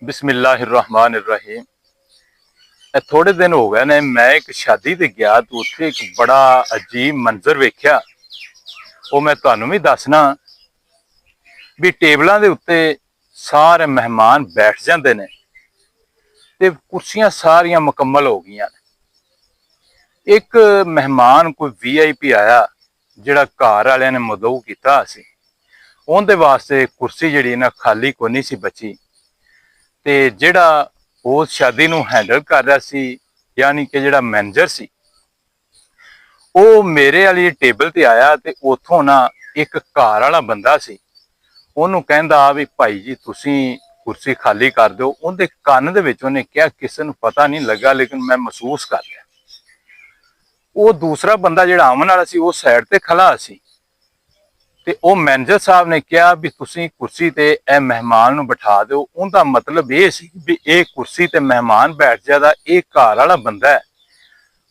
बिस्मिल्लाहिर्रहमानिर्रहीम। थोड़े दिन हो गए ने, मैं एक शादी ते गया तो उत्थे एक बड़ा अजीब मंजर वेख्या। वो मैं तुहानू भी दसना भी टेबलों के उत्ते सारे मेहमान बैठ जाते ने ते कुर्सियां सारियां मुकम्मल हो गई ने। एक मेहमान कोई VIP आया जिहड़ा घर वालियां ने मदऊ कीता सी, उहदे वास्ते कुर्सी जिहड़ी ना खाली कोनी सी बची। ते जिहड़ा उस शादी नूं हैंडल कर रहा सी, यानी कि जिहड़ा मैनेजर सी, वो मेरे वाली टेबल ते आया ते उथों ना एक घर वाला बंदा सी, उहनूं कहंदा भी भाई जी तुसीं कुर्सी खाली कर दो। उहदे कन्न दे विच उहने कहा, किसी नूं पता नहीं लगा लेकिन मैं महसूस कर लिया। वो दूसरा बंदा जिहड़ा आवन वाला सी, वो साइड ते खड़ा सी ते वो मैनेजर साहब ने कहा भी तुसीं कुर्सी ते ए मेहमान नूं बिठा दो। उनका मतलब ये सी भी ये कुर्सी ते मेहमान बैठ जाएगा, ये घर वाला बंदा है,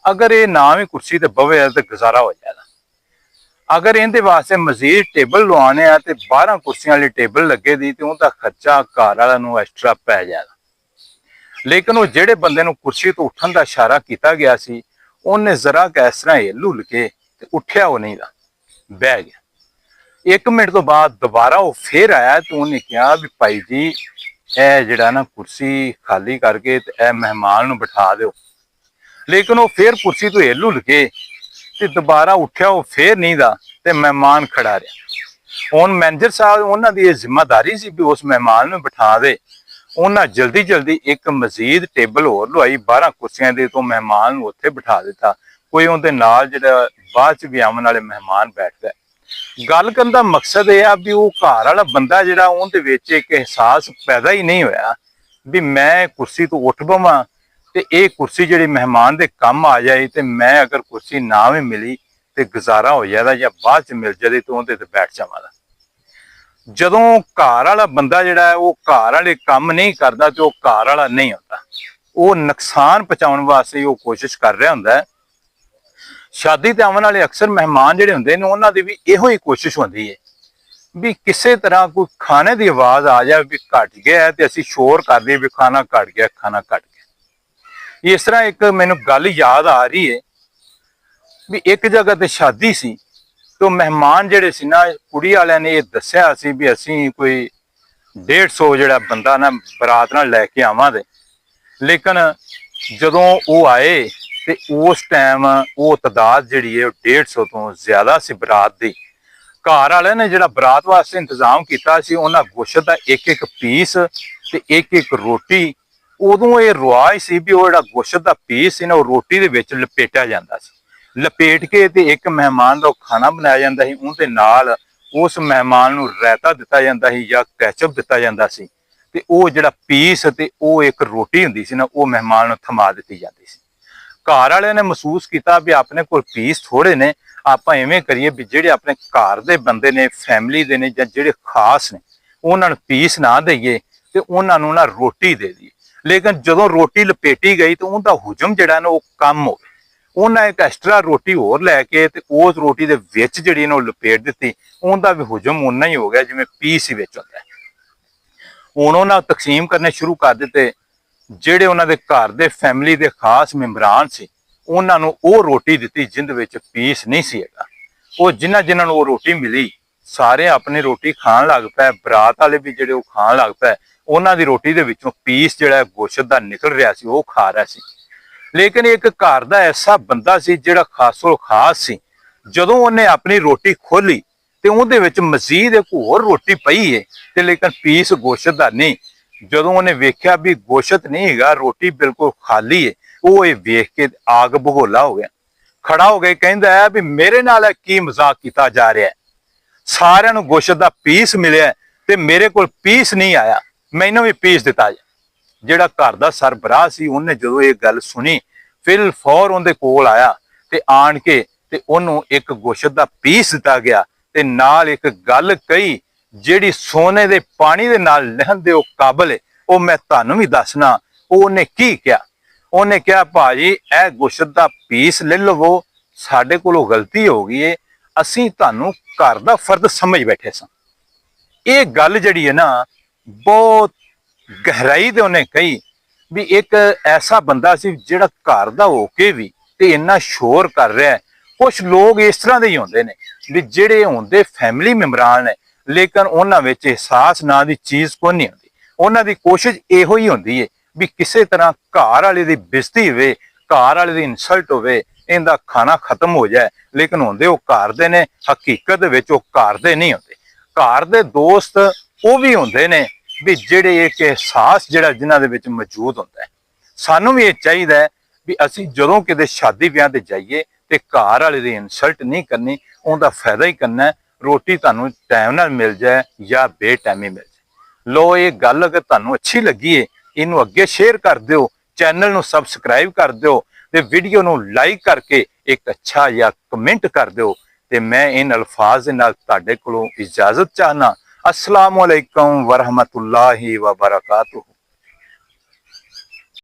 अगर ये ना भी कुर्सी ते बवे तो गुजारा हो जाएगा। अगर इहदे वास्ते मजीद टेबल लवाने तो 12 कुर्सियां वाली टेबल लगे दी तो उनका खर्चा घर वाला नूं एक्स्ट्रा पै जाएगा। लेकिन वो जिहड़े बंदे नूं कुर्सी तो उठन का इशारा किया गया सी, उन्हें जरा इस तरह हिल हुल के उठ्या वो नहीं, बह गया। 1 मिनट तो बाद दोबारा वो फिर आया तो उन्हें कहा भी भाई जी ए जिहड़ा ना कुर्सी खाली करके ए मेहमान नूं बिठा दो। लेकिन वो फिर कुर्सी तो हिल हुल के ते दोबारा उठ्या वो फिर नहीं दा ते मेहमान खड़ा रहा। हुण मैनेजर साहब उन्हां दी जिम्मेदारी सी भी उस मेहमान नूं बिठा दे। उन्हें जल्दी जल्दी एक मजीद टेबल होर लवाई 12 कुर्सियां दी, तो मेहमान उत्थे बिठा दिता। कोई उहदे नाल जिहड़ा बाद च भी आवन वाले मेहमान बैठ गए। गल करन दा मकसद यह है भी वो घर वाला बंदा जिहड़ा उहदे विच एक एहसास पैदा ही नहीं होया भी मैं कुर्सी तो उठ पवां ते ये कुर्सी जिहड़ी मेहमान दे कम आ जाए, तो मैं अगर कुर्सी ना भी मिली तो गुजारा हो जाएगा या बाद च मिल जाए तो उहदे ते बैठ जावांगा। जदों घर वाला बंदा जिहड़ा है वो घर वाले काम नहीं करता तो घर वाला नहीं होता, वो नुकसान पहुंचाने वास्ते वो कोशिश कर रहा हुंदा है। शादी ते आवन वाले अक्सर मेहमान जिहड़े हुंदे ने उन्हां दी भी इहो ही कोशिश हुंदी है भी किसी तरह कोई खाने की आवाज आ जाए भी घट गया तो असीं शोर कर दईए भी खाना घट गया, खाना घट गया। इस तरह एक मैनूं गल याद आ रही है भी एक जगह ते शादी सी, तो मेहमान जिहड़े सी ना कुड़ी वालियां ने दस्सिया सी भी असीं कोई 150 जिहड़ा बंदा ना बरात नाल लैके आवांगे। लेकिन जदों वो आए तो उस टाइम वो तादाद जिहड़ी है 150 तो ज्यादा सी बरात दी। घर वाले ने जिहड़ा बरात वास्ते इंतजाम किया सी, उन्हां गोश्त का एक एक पीस ते एक एक रोटी। उदों ये रिवाज सी भी वो जिहड़ा गोश्त का पीस सी ना, वो रोटी दे विच लपेटिया जांदा सी। लपेट के ते एक मेहमान का खाना बनाया जाता है, उनके नाल उस मेहमान नूं रायता दिता जाता है या कैचअप दिता जाता सी, ते वो जिहड़ा पीस ते वो एक रोटी हुंदी सी ना, वो मेहमान नूं थमा दित्ती जाती सी। घर वाले ने महसूस किया भी अपने कोल पीस थोड़े ने, आपां इवें करिए भी जिहड़े अपने घर दे बंदे ने, फैमिली दे ने जां जिहड़े खास ने, उन्हां नूं पीस ना दईए ते उन्हां नूं ना रोटी दे दईए। लेकिन जदों रोटी लपेटी गई तो उनका हुजम जिहड़ा ना वो कम हो गया। उन्हें एक एक्स्ट्रा रोटी होर लैके ते उस रोटी दे विच जिहड़ी ना लपेट दित्ती, उनका भी हुजम उन्ना ही हो गया जिवें पीस ही विच हुंदा है। हुण उन्हां तकसीम करने शुरू कर दित्ते। जिहड़े उन्हां दे घर दे फैमिली दे खास मेंबरान सी, उन्हां नूं ओह रोटी दित्ती जिंदे विच पीस नहीं सी हैगा। वो जिन्हां नूं ओह रोटी मिली सारे अपनी रोटी खाण लग पए। बरात वाले भी जिहड़े खाण लग पए। उन्हां दी रोटी दे विचों पीस जिहड़ा गोश्त दा निकल रहा सी, ओह खा रहा सी। लेकिन एक घर का ऐसा बंदा सी जिहड़ा खासो खास सी, जदों उन्हें अपनी रोटी खोली तो उहदे विच मजीद एक होर रोटी पई है ते लेकिन पीस गोश्त दा नहीं। जदों उन्हें वेख्या भी गोश्त नहीं हैगा, रोटी बिल्कुल खाली है, वो ये वेख के आग भगोला हो गया। खड़ा हो गया, कहंदा है भी मेरे नाल की मजाक किया जा रहा है। सारियां नूं गोश्त दा पीस मिलिया ते मेरे कोल पीस नहीं आया, मैनूं भी पीस दिता जाए। जिहड़ा घर दा सरबराह सी, उन्हें जदों ये गल सुनी फिर फौर उहदे कोल आया ते आण के ते उहनूं एक गोश्त दा पीस दिता गया ते नाल एक गल कही जिहड़ी सोने दे पानी दे नाल लहण दे काबल है। वो मैं तुहानूं भी दसना उहने की कहा। उहने कहा भाजी ए गोश्त दा पीस ले लवो, साडे कोलों गलती हो गई है, असीं तुहानूं घर दा फर्द समझ बैठे सां। ये गल जिहड़ी है ना बहुत ਗਹਿਰਾਈ ਦੇ ਉਹਨੇ ਕਹੀ ਵੀ ਇੱਕ ਐਸਾ ਬੰਦਾ ਸੀ ਜਿਹੜਾ ਘਰ ਦਾ ਹੋ ਕੇ ਵੀ ਤੇ ਇੰਨਾ ਸ਼ੋਰ ਕਰ ਰਿਹਾ ਹੈ। ਕੁਝ ਲੋਕ ਇਸ ਤਰ੍ਹਾਂ ਦੇ ਹੀ ਹੁੰਦੇ ਨੇ ਵੀ ਜਿਹੜੇ ਹੁੰਦੇ ਫੈਮਿਲੀ ਮੈਂਬਰਾਂ ਨੇ, ਲੇਕਿਨ ਉਹਨਾਂ ਵਿੱਚ ਅਹਿਸਾਸ ਨਾਂ ਦੀ ਚੀਜ਼ ਕੋਈ ਨਹੀਂ ਹੁੰਦੀ। ਉਹਨਾਂ ਦੀ ਕੋਸ਼ਿਸ਼ ਇਹੋ ਹੀ ਹੁੰਦੀ ਹੈ ਵੀ ਕਿਸੇ ਤਰ੍ਹਾਂ ਘਰ ਵਾਲੇ ਦੀ ਬੇਇੱਜ਼ਤੀ ਹੋਵੇ, ਘਰ ਵਾਲੇ ਦੀ ਇਨਸਲਟ ਹੋਵੇ, ਇਹਦਾ ਖਾਣਾ ਖਤਮ ਹੋ ਜਾਏ। ਲੇਕਿਨ ਹੁੰਦੇ ਉਹ ਘਰ ਦੇ ਨੇ, ਹਕੀਕਤ ਦੇ ਵਿੱਚ ਉਹ ਘਰ ਦੇ ਨਹੀਂ ਹੁੰਦੇ। ਘਰ ਦੇ ਦੋਸਤ ਉਹ ਵੀ ਹੁੰਦੇ ਨੇ ਵੀ ਜਿਹੜੇ ਇੱਕ ਅਹਿਸਾਸ ਜਿਹੜਾ ਜਿਨ੍ਹਾਂ ਦੇ ਵਿੱਚ ਮੌਜੂਦ ਹੁੰਦਾ ਹੈ। ਸਾਨੂੰ ਵੀ ਇਹ ਚਾਹੀਦਾ ਹੈ ਵੀ ਅਸੀਂ ਜਦੋਂ ਕਿਤੇ ਸ਼ਾਦੀ ਵਿਆਹ ਤੇ ਜਾਈਏ ਤੇ ਘਰ ਵਾਲੇ ਦੀ ਇਨਸਲਟ ਨਹੀਂ ਕਰਨੀ, ਉਹਦਾ ਫਾਇਦਾ ਹੀ ਕਰਨਾ। ਰੋਟੀ ਤੁਹਾਨੂੰ ਟਾਈਮ ਨਾਲ ਮਿਲ ਜਾਏ ਜਾਂ ਬੇਟਾਈਮੀ ਮਿਲ ਜਾਏ। ਲੋ, ਇਹ ਗੱਲ ਅਗਰ ਤੁਹਾਨੂੰ ਅੱਛੀ ਲੱਗੀ ਹੈ, ਇਹਨੂੰ ਅੱਗੇ ਸ਼ੇਅਰ ਕਰ ਦਿਓ, ਚੈਨਲ ਨੂੰ ਸਬਸਕ੍ਰਾਈਬ ਕਰ ਦਿਓ ਤੇ ਵੀਡੀਓ ਨੂੰ ਲਾਈਕ ਕਰਕੇ ਇੱਕ ਅੱਛਾ ਜਿਹਾ ਕਮੈਂਟ ਕਰ ਦਿਓ। ਤੇ ਮੈਂ ਇਨ ਅਲਫਾਜ਼ ਦੇ ਨਾਲ ਤੁਹਾਡੇ ਕੋਲੋਂ ਇਜਾਜ਼ਤ ਚਾਹਨਾ। अस्सलाम वालेकुम वरहमतुल्लाहि व बरकातुहू।